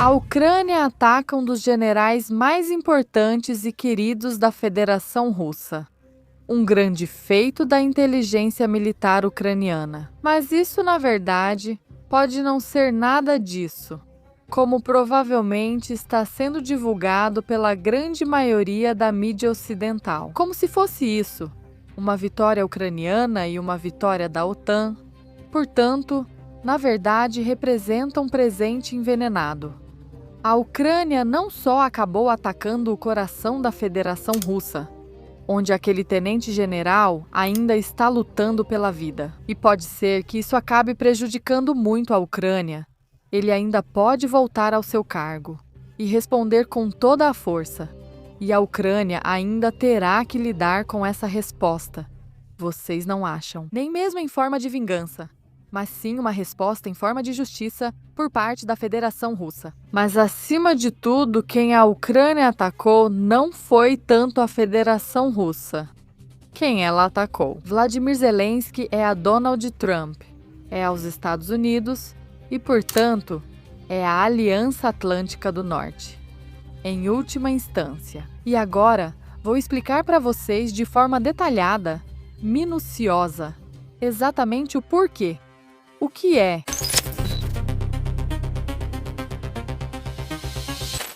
A Ucrânia ataca um dos generais mais importantes e queridos da Federação Russa. Um grande feito da inteligência militar ucraniana. Mas isso, na verdade, pode não ser nada disso, como provavelmente está sendo divulgado pela grande maioria da mídia ocidental. Como se fosse isso, uma vitória ucraniana e uma vitória da OTAN. Portanto, na verdade, representa um presente envenenado. A Ucrânia não só acabou atacando o coração da Federação Russa, onde aquele tenente-general ainda está lutando pela vida. E pode ser que isso acabe prejudicando muito a Ucrânia. Ele ainda pode voltar ao seu cargo e responder com toda a força. E a Ucrânia ainda terá que lidar com essa resposta. Vocês não acham? Nem mesmo em forma de vingança, mas sim uma resposta em forma de justiça por parte da Federação Russa. Mas acima de tudo, quem a Ucrânia atacou não foi tanto a Federação Russa. Quem ela atacou? Vladimir Zelensky é a Donald Trump, é aos Estados Unidos e, portanto, é a Aliança Atlântica do Norte, em última instância. E agora, vou explicar para vocês de forma detalhada, minuciosa, exatamente o porquê. O que é?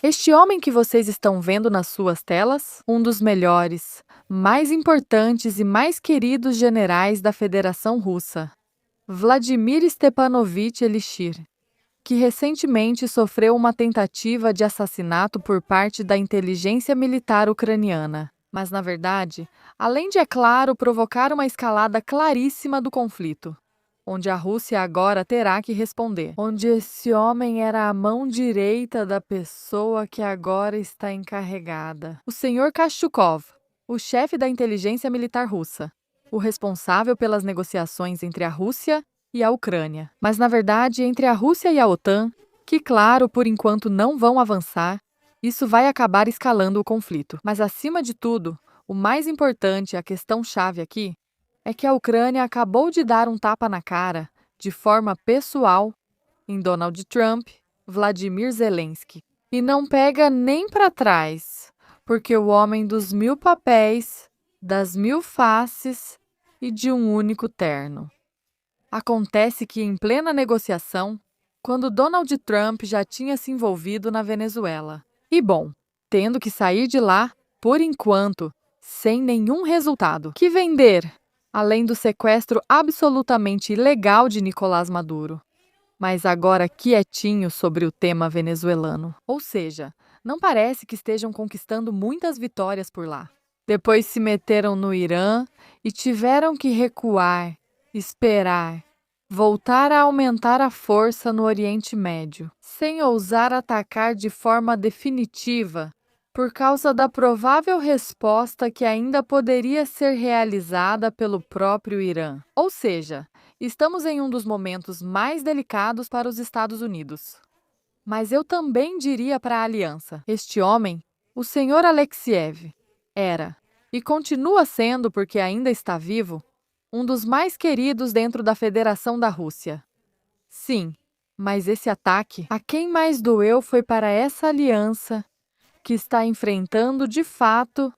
Este homem que vocês estão vendo nas suas telas, um dos melhores, mais importantes e mais queridos generais da Federação Russa, Vladimir Stepanovich Elishir, que recentemente sofreu uma tentativa de assassinato por parte da inteligência militar ucraniana. Mas, na verdade, além de, é claro, provocar uma escalada claríssima do conflito, onde a Rússia agora terá que responder. Onde esse homem era a mão direita da pessoa que agora está encarregada. O Sr. Kashchukov, o chefe da inteligência militar russa, o responsável pelas negociações entre a Rússia e a Ucrânia. Mas, na verdade, entre a Rússia e a OTAN, que, claro, por enquanto não vão avançar, isso vai acabar escalando o conflito. Mas, acima de tudo, o mais importante, a questão-chave aqui, é que a Ucrânia acabou de dar um tapa na cara, de forma pessoal, em Donald Trump, Vladimir Zelensky. E não pega nem para trás, porque o homem dos 1000 papéis, das 1000 faces e de um único terno. Acontece que, em plena negociação, quando Donald Trump já tinha se envolvido na Venezuela. E, bom, tendo que sair de lá, por enquanto, sem nenhum resultado. Que vender? Além do sequestro absolutamente ilegal de Nicolás Maduro. Mas agora quietinho sobre o tema venezuelano. Ou seja, não parece que estejam conquistando muitas vitórias por lá. Depois se meteram no Irã e tiveram que recuar, esperar, voltar a aumentar a força no Oriente Médio, sem ousar atacar de forma definitiva, por causa da provável resposta que ainda poderia ser realizada pelo próprio Irã. Ou seja, estamos em um dos momentos mais delicados para os Estados Unidos. Mas eu também diria para a aliança, este homem, o Sr. Alexiev, era, e continua sendo porque ainda está vivo, um dos mais queridos dentro da Federação da Rússia. Sim, mas esse ataque, a quem mais doeu foi para essa aliança que está enfrentando, de fato,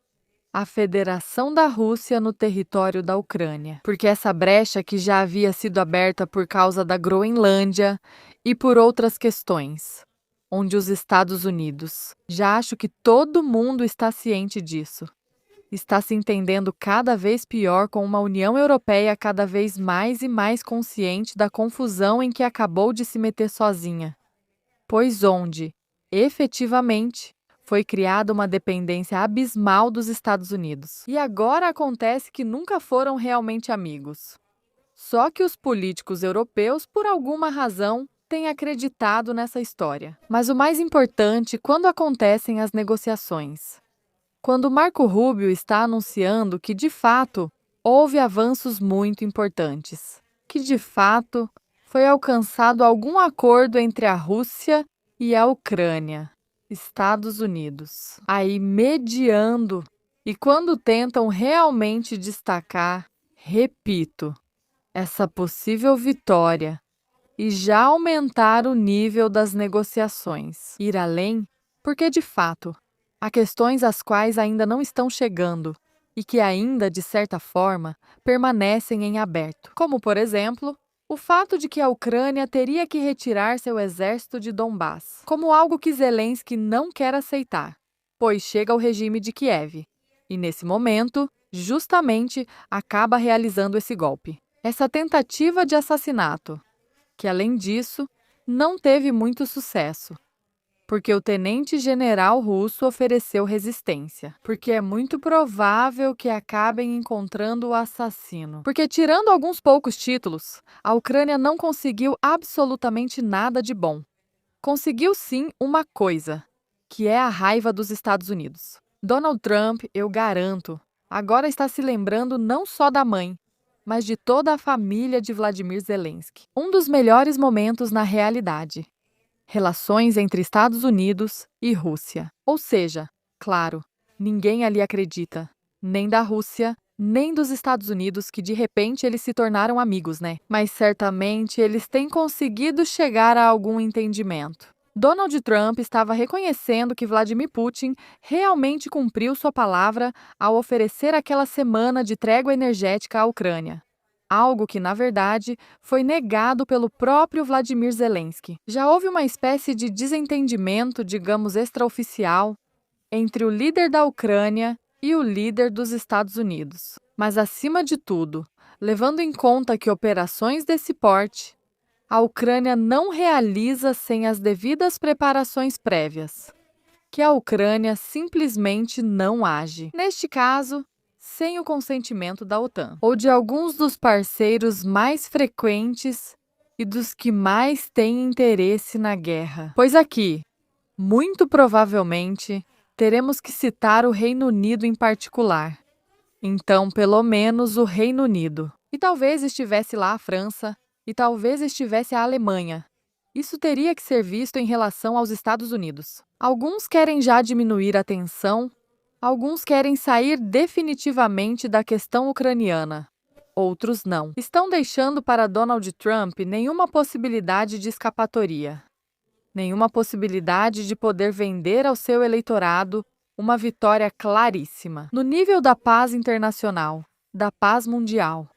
a Federação da Rússia no território da Ucrânia. Porque essa brecha que já havia sido aberta por causa da Groenlândia e por outras questões, onde os Estados Unidos, já acho que todo mundo está ciente disso, está se entendendo cada vez pior com uma União Europeia cada vez mais e mais consciente da confusão em que acabou de se meter sozinha. Pois onde, efetivamente, foi criada uma dependência abismal dos Estados Unidos. E agora acontece que nunca foram realmente amigos. Só que os políticos europeus, por alguma razão, têm acreditado nessa história. Mas o mais importante, quando acontecem as negociações. Quando Marco Rubio está anunciando que, de fato, houve avanços muito importantes. Que, de fato, foi alcançado algum acordo entre a Rússia e a Ucrânia. Estados Unidos, aí mediando, e quando tentam realmente destacar, repito, essa possível vitória e já aumentar o nível das negociações. Ir além, porque de fato, há questões às quais ainda não estão chegando e que ainda, de certa forma, permanecem em aberto. Como, por exemplo, o fato de que a Ucrânia teria que retirar seu exército de Donbás, como algo que Zelensky não quer aceitar, pois chega ao regime de Kiev. E nesse momento, justamente, acaba realizando esse golpe. Essa tentativa de assassinato, que além disso, não teve muito sucesso, porque o tenente-general russo ofereceu resistência, porque é muito provável que acabem encontrando o assassino. Porque, tirando alguns poucos títulos, a Ucrânia não conseguiu absolutamente nada de bom. Conseguiu sim uma coisa, que é a raiva dos Estados Unidos. Donald Trump, eu garanto, agora está se lembrando não só da mãe, mas de toda a família de Vladimir Zelensky. Um dos melhores momentos na realidade. Relações entre Estados Unidos e Rússia. Ou seja, claro, ninguém ali acredita, nem da Rússia, nem dos Estados Unidos, que de repente eles se tornaram amigos, né? Mas certamente eles têm conseguido chegar a algum entendimento. Donald Trump estava reconhecendo que Vladimir Putin realmente cumpriu sua palavra ao oferecer aquela semana de trégua energética à Ucrânia. Algo que, na verdade, foi negado pelo próprio Vladimir Zelensky. Já houve uma espécie de desentendimento, digamos, extraoficial, entre o líder da Ucrânia e o líder dos Estados Unidos. Mas, acima de tudo, levando em conta que operações desse porte, a Ucrânia não realiza sem as devidas preparações prévias, que a Ucrânia simplesmente não age. Neste caso, sem o consentimento da OTAN, ou de alguns dos parceiros mais frequentes e dos que mais têm interesse na guerra. Pois aqui, muito provavelmente, teremos que citar o Reino Unido em particular. Então, pelo menos o Reino Unido. E talvez estivesse lá a França, e talvez estivesse a Alemanha. Isso teria que ser visto em relação aos Estados Unidos. Alguns querem já diminuir a tensão, alguns querem sair definitivamente da questão ucraniana. Outros não. Estão deixando para Donald Trump nenhuma possibilidade de escapatória. Nenhuma possibilidade de poder vender ao seu eleitorado uma vitória claríssima. No nível da paz internacional, da paz mundial.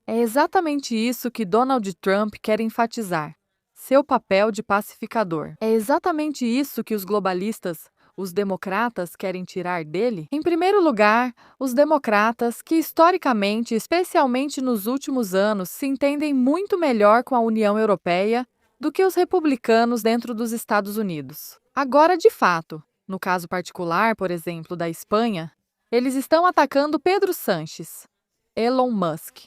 É exatamente isso que Donald Trump quer enfatizar. Seu papel de pacificador. É exatamente isso que os globalistas, os democratas, querem tirar dele? Em primeiro lugar, os democratas, que historicamente, especialmente nos últimos anos, se entendem muito melhor com a União Europeia do que os republicanos dentro dos Estados Unidos. Agora, de fato, no caso particular, por exemplo, da Espanha, eles estão atacando Pedro Sánchez, Elon Musk.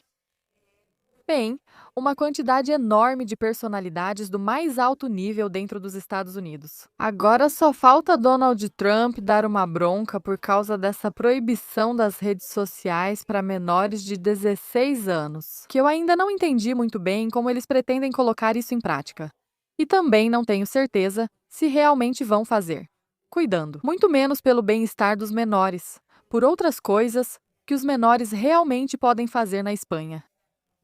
Bem, uma quantidade enorme de personalidades do mais alto nível dentro dos Estados Unidos. Agora só falta Donald Trump dar uma bronca por causa dessa proibição das redes sociais para menores de 16 anos, que eu ainda não entendi muito bem como eles pretendem colocar isso em prática. E também não tenho certeza se realmente vão fazer. Cuidando, muito menos pelo bem-estar dos menores, por outras coisas que os menores realmente podem fazer na Espanha.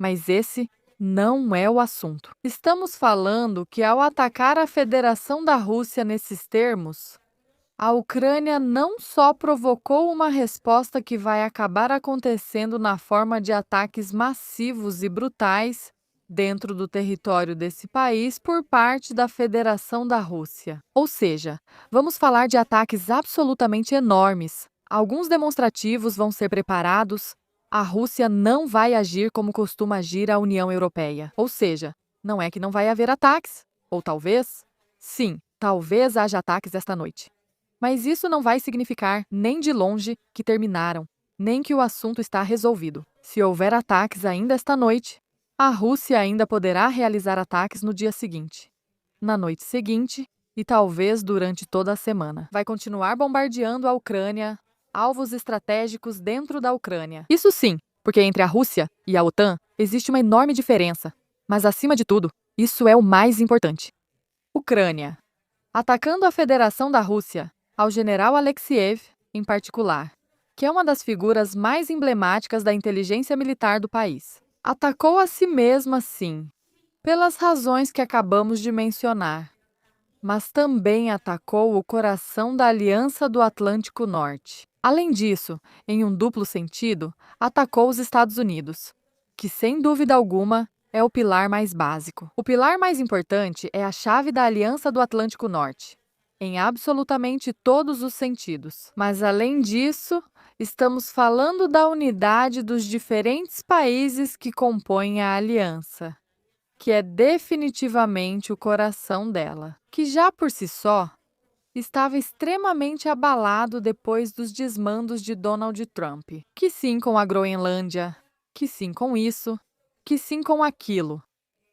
Mas esse não é o assunto. Estamos falando que, ao atacar a Federação da Rússia nesses termos, a Ucrânia não só provocou uma resposta que vai acabar acontecendo na forma de ataques massivos e brutais dentro do território desse país por parte da Federação da Rússia. Ou seja, vamos falar de ataques absolutamente enormes. Alguns demonstrativos vão ser preparados. A Rússia não vai agir como costuma agir a União Europeia. Ou seja, não é que não vai haver ataques. Ou talvez, sim, talvez haja ataques esta noite. Mas isso não vai significar, nem de longe, que terminaram, nem que o assunto está resolvido. Se houver ataques ainda esta noite, a Rússia ainda poderá realizar ataques no dia seguinte, na noite seguinte e talvez durante toda a semana. Vai continuar bombardeando a Ucrânia, alvos estratégicos dentro da Ucrânia. Isso sim, porque entre a Rússia e a OTAN existe uma enorme diferença. Mas, acima de tudo, isso é o mais importante. Ucrânia. Atacando a Federação da Rússia, ao general Alexeyev, em particular, que é uma das figuras mais emblemáticas da inteligência militar do país. Atacou a si mesma, sim. pelas razões que acabamos de mencionar, mas também atacou o coração da Aliança do Atlântico Norte. Além disso, em um duplo sentido, atacou os Estados Unidos, que sem dúvida alguma é o pilar mais básico. O pilar mais importante é a chave da Aliança do Atlântico Norte, em absolutamente todos os sentidos. Mas além disso, estamos falando da unidade dos diferentes países que compõem a aliança, que é definitivamente o coração dela, que já por si só estava extremamente abalado depois dos desmandos de Donald Trump. Que sim com a Groenlândia, que sim com isso, que sim com aquilo,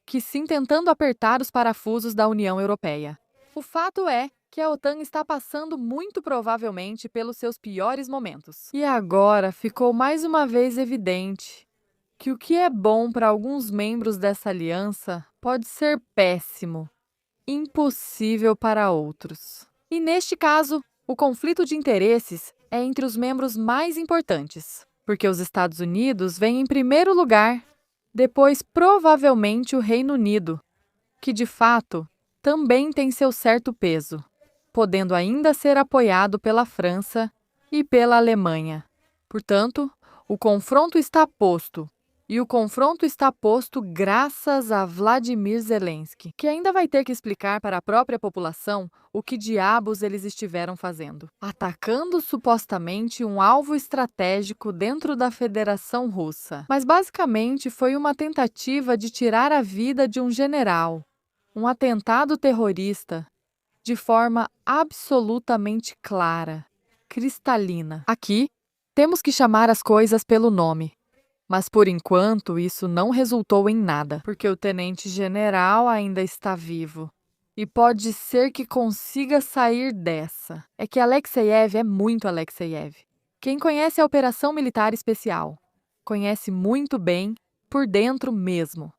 que sim tentando apertar os parafusos da União Europeia. O fato é que a OTAN está passando muito provavelmente pelos seus piores momentos. E agora ficou mais uma vez evidente que o que é bom para alguns membros dessa aliança pode ser péssimo, impossível para outros. E neste caso, o conflito de interesses é entre os membros mais importantes, porque os Estados Unidos vêm em primeiro lugar, depois provavelmente o Reino Unido, que de fato também tem seu certo peso, podendo ainda ser apoiado pela França e pela Alemanha. Portanto, o confronto está posto. E o confronto está posto graças a Vladimir Zelensky, que ainda vai ter que explicar para a própria população o que diabos eles estiveram fazendo. Atacando supostamente um alvo estratégico dentro da Federação Russa. Mas basicamente foi uma tentativa de tirar a vida de um general, um atentado terrorista, de forma absolutamente clara, cristalina. Aqui, temos que chamar as coisas pelo nome. Mas, por enquanto, isso não resultou em nada, porque o tenente-general ainda está vivo. E pode ser que consiga sair dessa. É que Alexeyev é muito Alexeyev. Quem conhece a Operação Militar Especial, conhece muito bem, por dentro mesmo.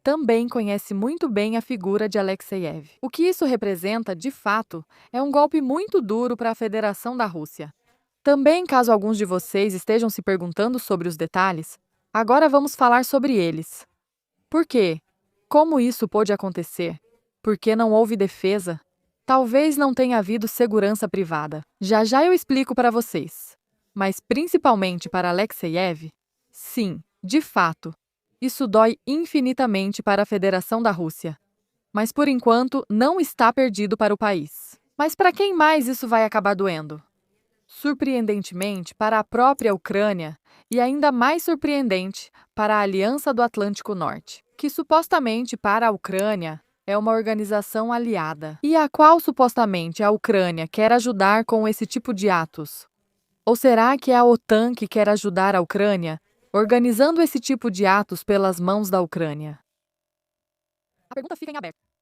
Também conhece muito bem a figura de Alexeyev. O que isso representa, de fato, é um golpe muito duro para a Federação da Rússia. Também, caso alguns de vocês estejam se perguntando sobre os detalhes, agora vamos falar sobre eles. Por quê? Como isso pôde acontecer? Por que não houve defesa? Talvez não tenha havido segurança privada. Já já eu explico para vocês. Mas principalmente para Alexeyev, sim, de fato, isso dói infinitamente para a Federação da Rússia. Mas por enquanto não está perdido para o país. Mas para quem mais isso vai acabar doendo? Surpreendentemente, para a própria Ucrânia e ainda mais surpreendente para a Aliança do Atlântico Norte, que supostamente para a Ucrânia é uma organização aliada e a qual supostamente a Ucrânia quer ajudar com esse tipo de atos. Ou será que é a OTAN que quer ajudar a Ucrânia organizando esse tipo de atos pelas mãos da Ucrânia? A pergunta fica em aberto.